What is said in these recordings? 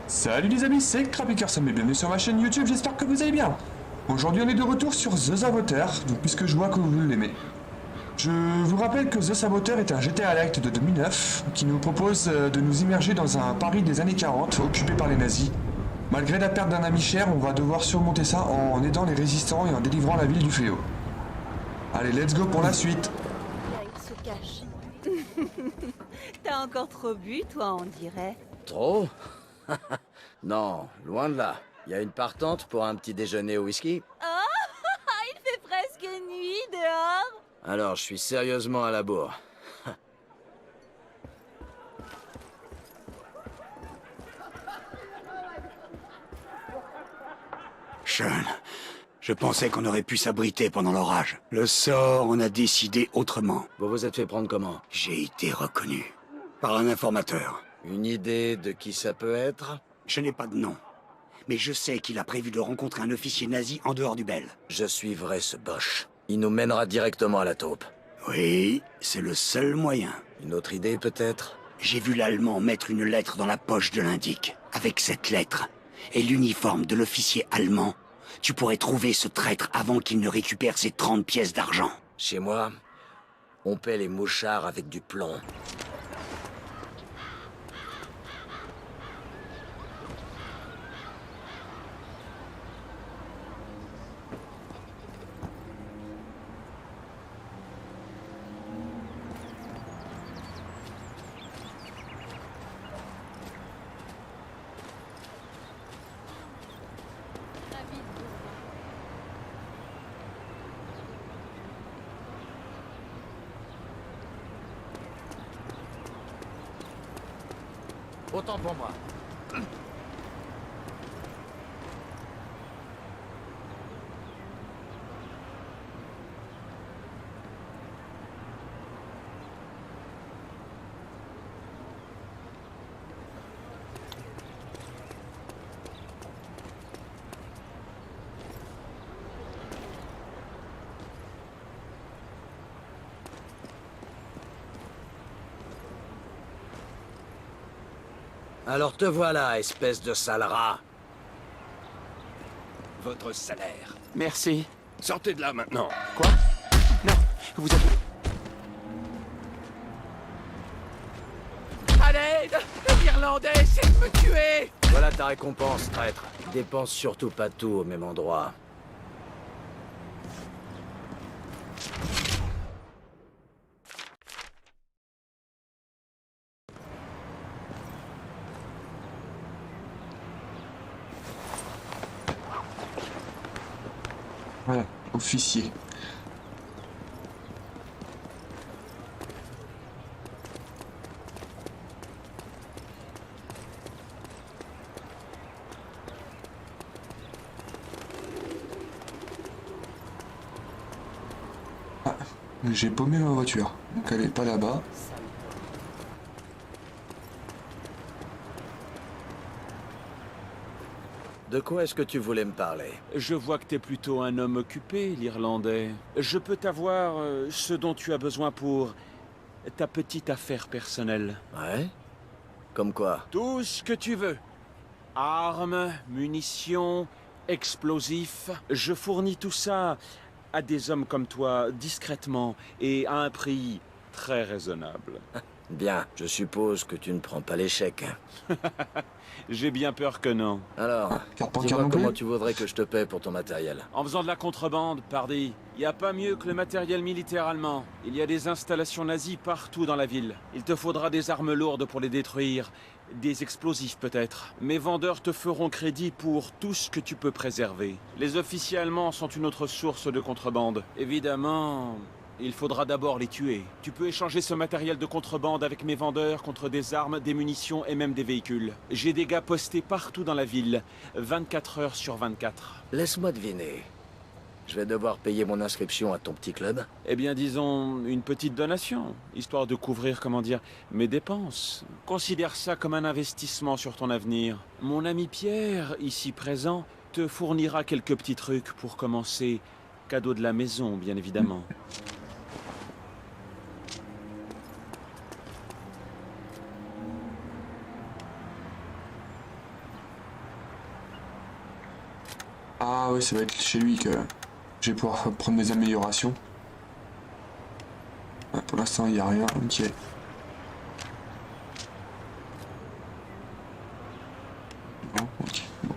Salut les amis, c'est Crapiker Sam et bienvenue sur ma chaîne YouTube, j'espère que vous allez bien. Aujourd'hui on est de retour sur The Saboteur, donc puisque je vois que vous l'aimez. Je vous rappelle que The Saboteur est un GTA Light de 2009 qui nous propose de nous immerger dans un Paris des années 40 occupé par les nazis. Malgré la perte d'un ami cher, on va devoir surmonter ça en aidant les résistants et en délivrant la ville du fléau. Allez, let's go pour la suite. Là, il se cache. T'as encore trop bu, toi, on dirait. Trop? Non, loin de là. Il y a une partante pour un petit déjeuner au whisky? Oh, il fait presque nuit dehors. Alors, je suis sérieusement à la bourre. Sean, je pensais qu'on aurait pu s'abriter pendant l'orage. Le sort en a décidé autrement. Vous vous êtes fait prendre comment? J'ai été reconnu par un informateur. Une idée de qui ça peut être? Je n'ai pas de nom, mais je sais qu'il a prévu de rencontrer un officier nazi en dehors du Bel. Je suivrai ce Bosch. Il nous mènera directement à la taupe. Oui, c'est le seul moyen. Une autre idée peut-être? J'ai vu l'Allemand mettre une lettre dans la poche de l'Indique. Avec cette lettre et l'uniforme de l'officier allemand, tu pourrais trouver ce traître avant qu'il ne récupère ses 30 pièces d'argent. Chez moi, on paie les mouchards avec du plomb. Autant pour moi. Alors te voilà, espèce de sale rat. Votre salaire. Merci. Sortez de là maintenant. Quoi? Non, vous avez... À l'aide! L'Irlandais essaie de me tuer! Voilà ta récompense, traître. Dépense surtout pas tout au même endroit. Ouais, officier. Ah, j'ai paumé ma voiture, donc elle est pas là-bas. De quoi est-ce que tu voulais me parler? Je vois que t'es plutôt un homme occupé, l'Irlandais. Je peux t'avoir ce dont tu as besoin pour ta petite affaire personnelle. Ouais? Comme quoi? Tout ce que tu veux. Armes, munitions, explosifs. Je fournis tout ça à des hommes comme toi, discrètement, et à un prix très raisonnable. Bien, je suppose que tu ne prends pas l'échec. J'ai bien peur que non. Alors, Carte bancaire dis-moi non plus? comment tu voudrais que je te paie pour ton matériel. En faisant de la contrebande, pardi. Il n'y a pas mieux que le matériel militaire allemand. Il y a des installations nazies partout dans la ville. Il te faudra des armes lourdes pour les détruire. Des explosifs peut-être. Mes vendeurs te feront crédit pour tout ce que tu peux préserver. Les officiers allemands sont une autre source de contrebande. Évidemment, il faudra d'abord les tuer. Tu peux échanger ce matériel de contrebande avec mes vendeurs contre des armes, des munitions et même des véhicules. J'ai des gars postés partout dans la ville, 24 heures sur 24. Laisse-moi deviner. Je vais devoir payer mon inscription à ton petit club? Eh bien, disons, une petite donation, histoire de couvrir, comment dire, mes dépenses. Considère ça comme un investissement sur ton avenir. Mon ami Pierre, ici présent, te fournira quelques petits trucs pour commencer Cadeau de la maison, bien évidemment. Ah oui, ça va être chez lui que je vais pouvoir prendre des améliorations. Ouais, pour l'instant, il n'y a rien. Ok. Non, ok. Bon.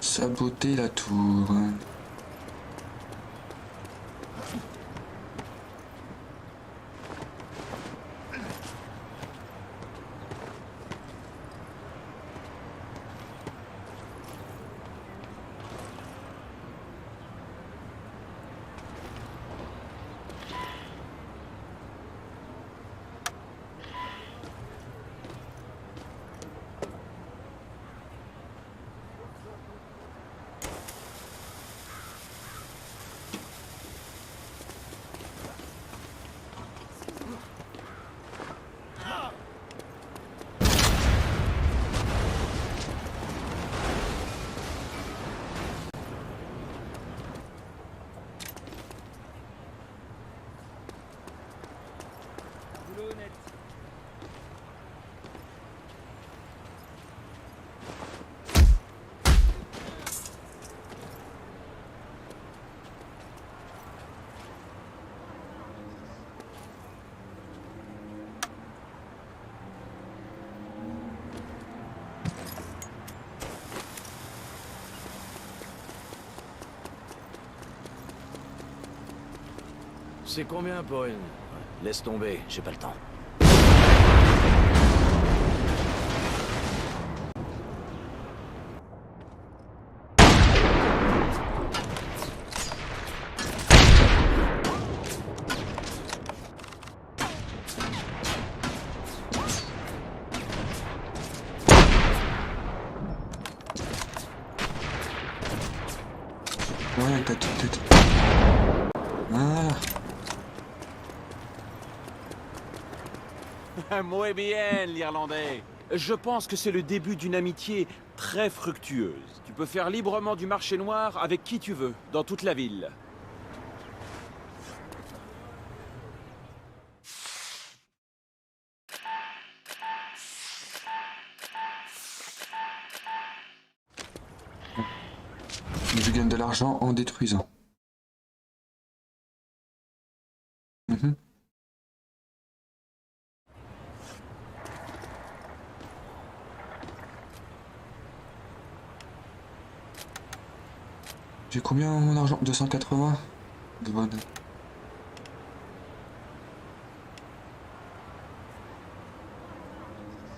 Saboter la tour. C'est combien pour une... Laisse tomber, j'ai pas le temps. Ouais, t'as toute tête. Voilà. Muy bien, l'Irlandais. Je pense que c'est le début d'une amitié très fructueuse. Tu peux faire librement du marché noir avec qui tu veux, dans toute la ville. Je gagne de l'argent en détruisant. Mhm. J'ai combien mon argent? 280. De bonne.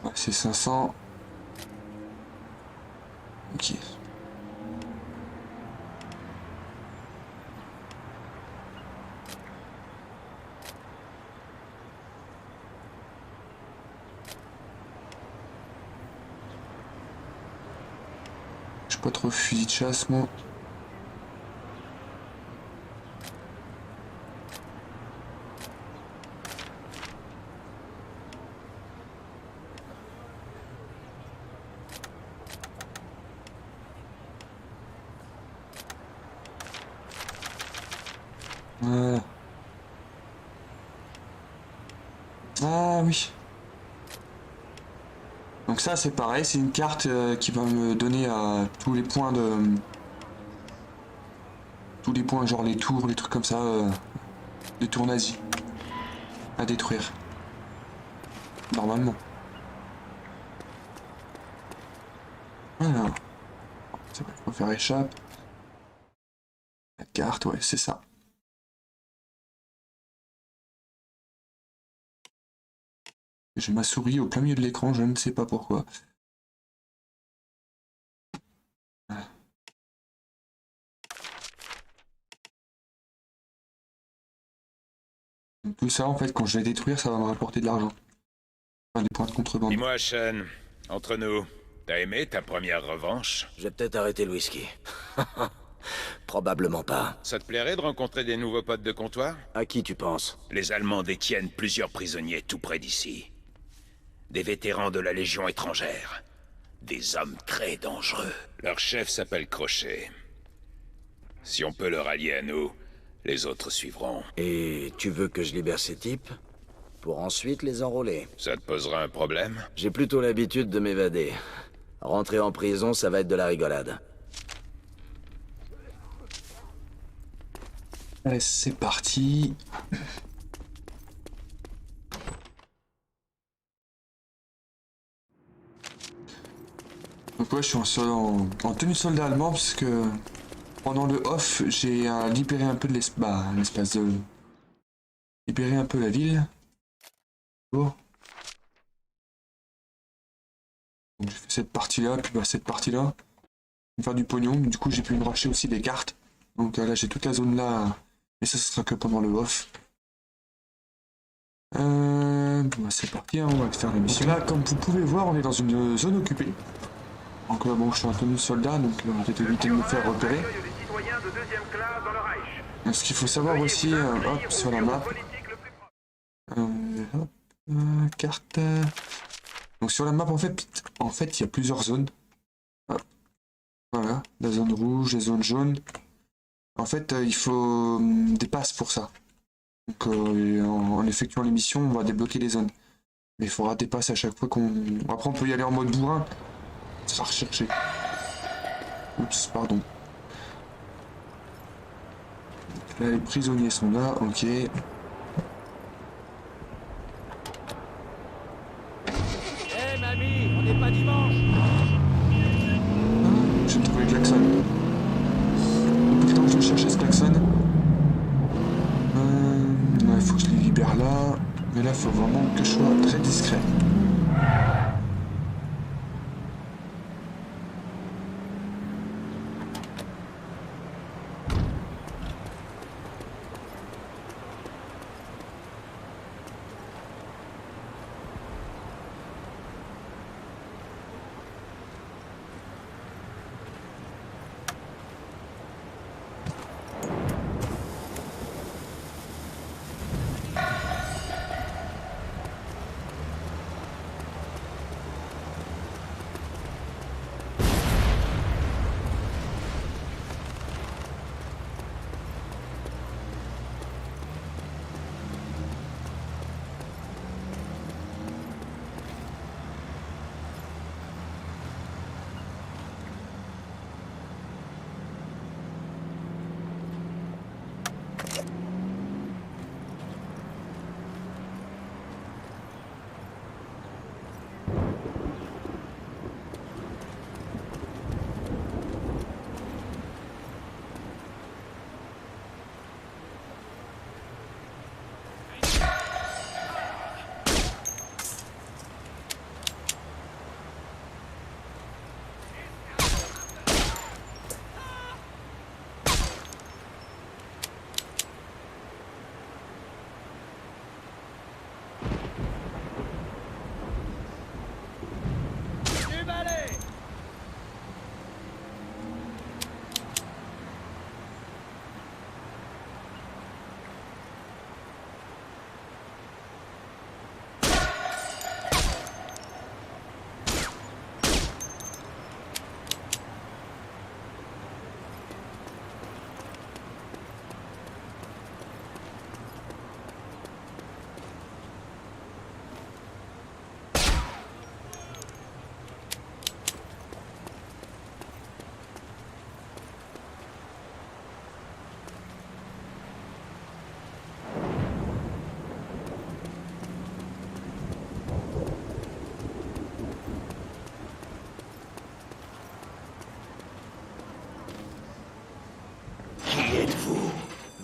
Ouais, c'est 500. Ok. J'ai pas trop fusil de chasse moi. Voilà. Ah oui. Donc ça c'est pareil, c'est une carte qui va me donner tous les points de... Tous les points, genre les tours, les trucs comme ça, les tours nazis. À détruire. Normalement. Voilà. C'est vrai, faut faire échappe. La carte, ouais, c'est ça. J'ai ma souris au plein milieu de l'écran, je ne sais pas pourquoi. Voilà. Donc tout ça, en fait, quand je vais détruire, ça va me rapporter de l'argent. Enfin, des points de contrebande. Dis-moi, Sean, entre nous, t'as aimé ta première revanche? Je vais peut-être arrêter le whisky. Probablement pas. Ça te plairait de rencontrer des nouveaux potes de comptoir? À qui tu penses? Les Allemands détiennent plusieurs prisonniers tout près d'ici. Des vétérans de la Légion étrangère. Des hommes très dangereux. Leur chef s'appelle Crochet. Si on peut le rallier à nous, les autres suivront. Et tu veux que je libère ces types? Pour ensuite les enrôler? Ça te posera un problème? J'ai plutôt l'habitude de m'évader. Rentrer en prison, ça va être de la rigolade. Allez, c'est parti. Donc ouais, je suis en tenue soldat allemand parce que pendant le off, j'ai libéré un peu de l'espace de... Libérer un peu la ville. Bon. Donc j'ai fait cette partie-là, puis cette partie-là. Faire du pognon, du coup j'ai pu me racheter aussi des cartes. Donc là j'ai toute la zone là, mais ça ce sera que pendant le off. Bon, c'est parti, hein, on va faire la mission. Donc là, comme vous pouvez voir, on est dans une zone occupée. Donc bon, je suis en tenue soldat, donc on va peut-être éviter de me faire repérer. Donc, ce qu'il faut savoir aussi, hop, sur la map. Hop, carte. Donc sur la map, en fait, il y a plusieurs zones. Hop. Voilà, la zone rouge, la zone jaune. En fait, il faut des passes pour ça. Donc en effectuant les missions, on va débloquer les zones. Mais il faudra des passes à chaque fois qu'on... Après, on peut y aller en mode bourrin. Ça sera recherché. Oups, pardon. Donc là, les prisonniers sont là, ok. Eh mamie, on n'est pas dimanche. J'ai trouvé le klaxon. Depuis le temps que je cherchais ce klaxon. Il faut que je les libère là. Mais là, il faut vraiment que je sois très discret.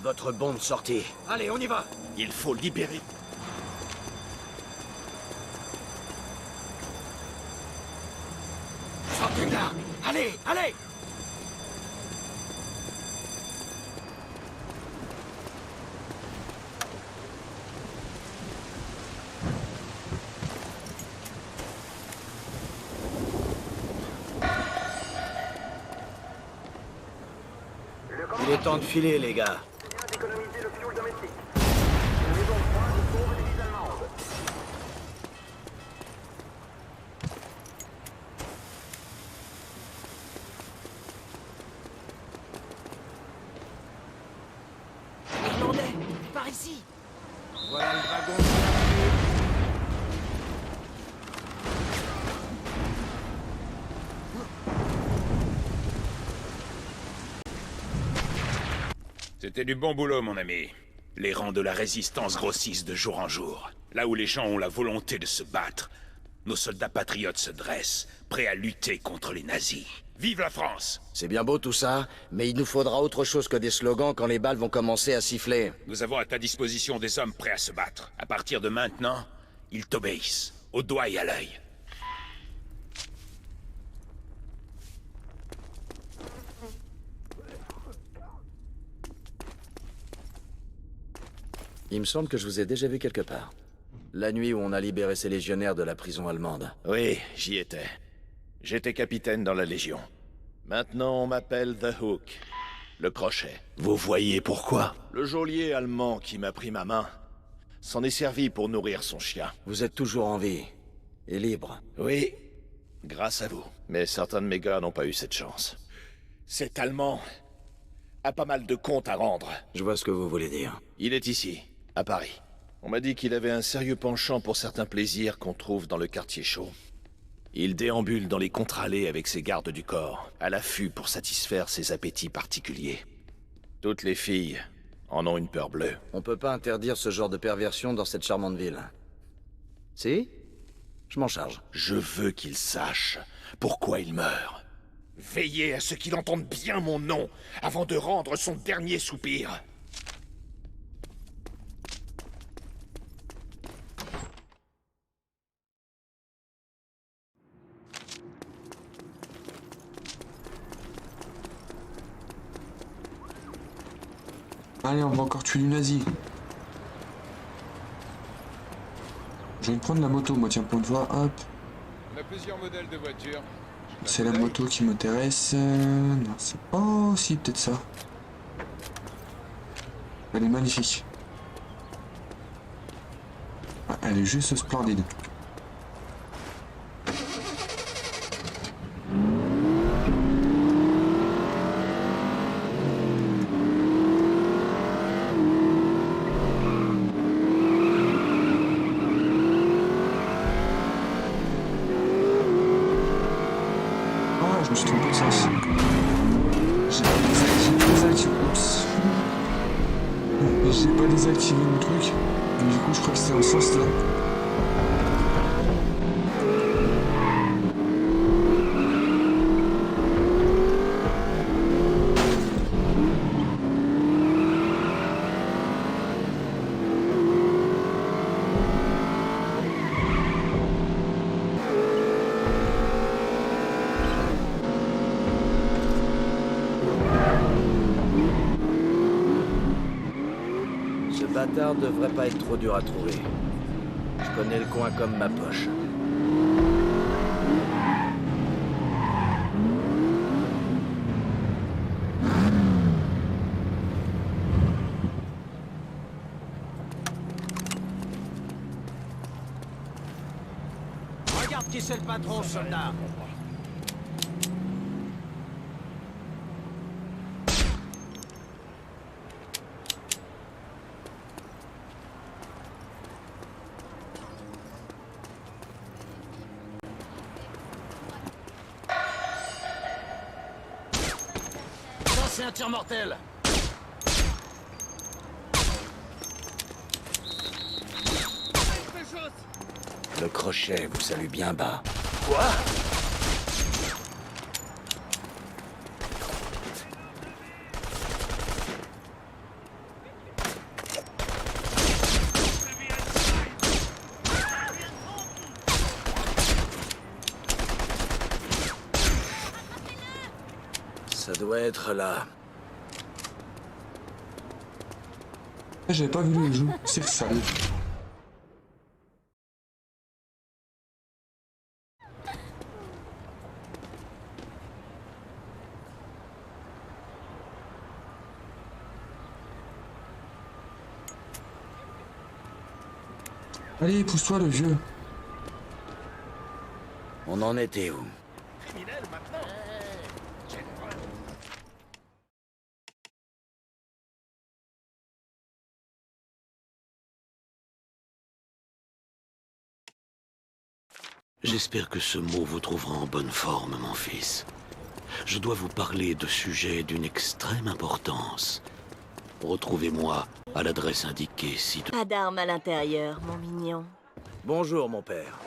Votre bombe sortie. Allez, on y va. Il faut libérer. Sortez de là. Allez, allez. Il est temps de filer, les gars. ici. Voilà le dragon. C'était du bon boulot, mon ami. Les rangs de la résistance grossissent de jour en jour. Là où les gens ont la volonté de se battre, nos soldats patriotes se dressent, prêts à lutter contre les nazis. Vive la France! C'est bien beau tout ça, mais il nous faudra autre chose que des slogans quand les balles vont commencer à siffler. Nous avons à ta disposition des hommes prêts à se battre. À partir de maintenant, ils t'obéissent, au doigt et à l'œil. Il me semble que je vous ai déjà vu quelque part. La nuit où on a libéré ces légionnaires de la prison allemande. Oui, j'y étais. J'étais capitaine dans la Légion. Maintenant, on m'appelle The Hook. Le crochet. Vous voyez pourquoi? Le geôlier allemand qui m'a pris ma main s'en est servi pour nourrir son chien. Vous êtes toujours en vie. Et libre. Oui, grâce à vous. Mais certains de mes gars n'ont pas eu cette chance. Cet Allemand a pas mal de comptes à rendre. Je vois ce que vous voulez dire. Il est ici, à Paris. On m'a dit qu'il avait un sérieux penchant pour certains plaisirs qu'on trouve dans le quartier chaud. Il déambule dans les contre-allées avec ses gardes du corps, à l'affût pour satisfaire ses appétits particuliers. Toutes les filles en ont une peur bleue. On peut pas interdire ce genre de perversion dans cette charmante ville. Si? Je m'en charge. Je veux qu'il sache pourquoi il meurt. Veillez à ce qu'il entende bien mon nom avant de rendre son dernier soupir. Allez, on va encore tuer du nazi. Je vais prendre la moto, moi, tiens, point de voie, hop. On a plusieurs modèles de voitures. C'est la moto qui m'intéresse. Non, c'est pas... Oh, si, peut-être ça. Elle est magnifique. Ah, elle est juste splendide. Je me suis trompé de sens. Oups. J'ai pas désactivé mon truc. Mais du coup, je crois que c'est dans ce sens-là. Ce bâtard devrait pas être trop dur à trouver. Je connais le coin comme ma poche. Regarde qui c'est le patron, soldat. Ça, c'est un tir mortel. Le crochet vous salue bien bas. Quoi? Ça doit être là. J'avais pas vu le jeu, c'est sale. Allez, pousse-toi le vieux. On en était où? Criminel maintenant? J'espère que ce mot vous trouvera en bonne forme, mon fils. Je dois vous parler de sujets d'une extrême importance. Retrouvez-moi à l'adresse indiquée ci-dessous. Pas d'armes à l'intérieur, mon mignon. Bonjour, mon père.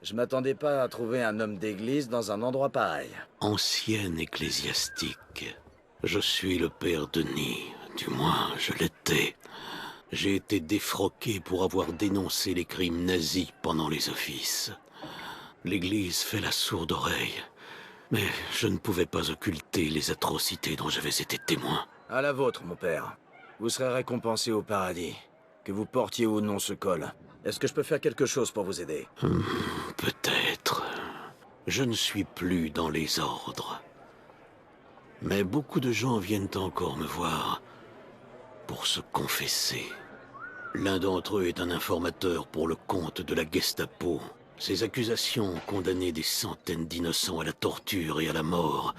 Je m'attendais pas à trouver un homme d'église dans un endroit pareil. Ancien ecclésiastique. Je suis le père Denis. Du moins, je l'étais. J'ai été défroqué pour avoir dénoncé les crimes nazis pendant les offices. L'Église fait la sourde oreille. Mais je ne pouvais pas occulter les atrocités dont j'avais été témoin. À la vôtre, mon père. Vous serez récompensé au paradis. Que vous portiez ou non ce col. Est-ce que je peux faire quelque chose pour vous aider? Peut-être. Je ne suis plus dans les ordres. Mais beaucoup de gens viennent encore me voir pour se confesser. L'un d'entre eux est un informateur pour le compte de la Gestapo. Ces accusations ont condamné des centaines d'innocents à la torture et à la mort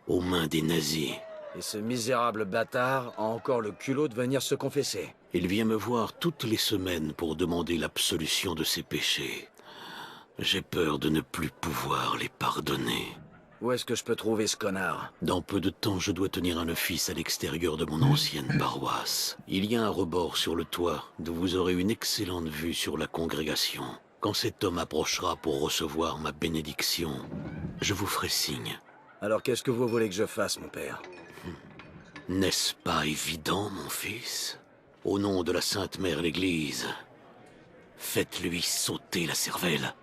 aux mains des nazis. Et ce misérable bâtard a encore le culot de venir se confesser. Il vient me voir toutes les semaines pour demander l'absolution de ses péchés. J'ai peur de ne plus pouvoir les pardonner. Où est-ce que je peux trouver ce connard? Dans peu de temps, je dois tenir un office à l'extérieur de mon ancienne paroisse. Il y a un rebord sur le toit, d'où vous aurez une excellente vue sur la congrégation. Quand cet homme approchera pour recevoir ma bénédiction, je vous ferai signe. Alors qu'est-ce que vous voulez que je fasse, mon père? N'est-ce pas évident, mon fils? Au nom de la Sainte Mère l'Église, faites-lui sauter la cervelle.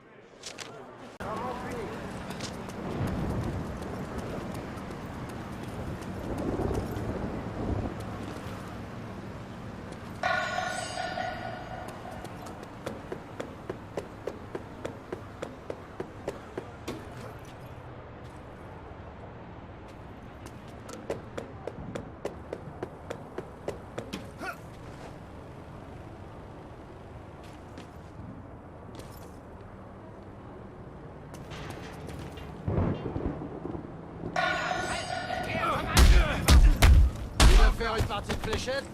Faire une partie de fléchette?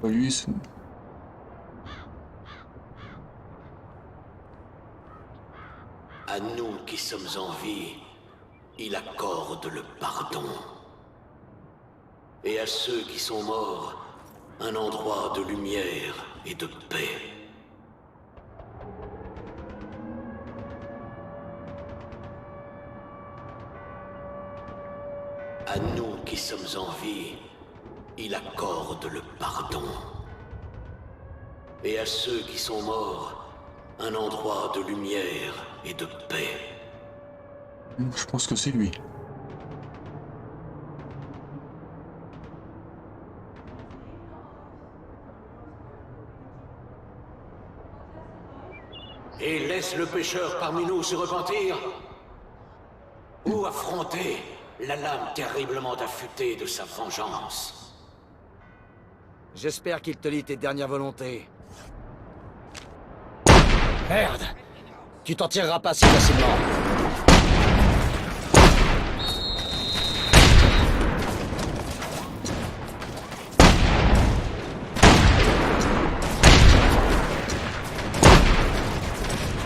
Lui, c'est... À nous qui sommes en vie, il accorde le pardon. Et à ceux qui sont morts, un endroit de lumière et de paix. À nous qui sommes en vie, il accorde le pardon. Et à ceux qui sont morts, un endroit de lumière et de paix. Je pense que c'est lui. Laisse le pécheur parmi nous se repentir, ou affronter la lame terriblement affûtée de sa vengeance. J'espère qu'il te lit tes dernières volontés. Merde! Tu t'en tireras pas si facilement.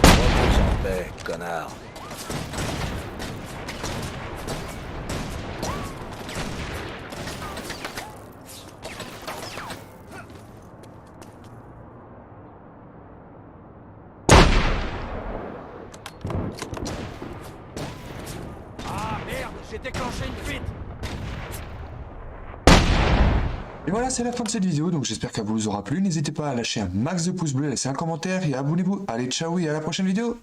Repose en paix, connard. Ah merde, j'ai déclenché une fuite. Et voilà, c'est la fin de cette vidéo, donc j'espère qu'elle vous aura plu. N'hésitez pas à lâcher un max de pouces bleus, laisser un commentaire et abonnez-vous. Allez, ciao et à la prochaine vidéo.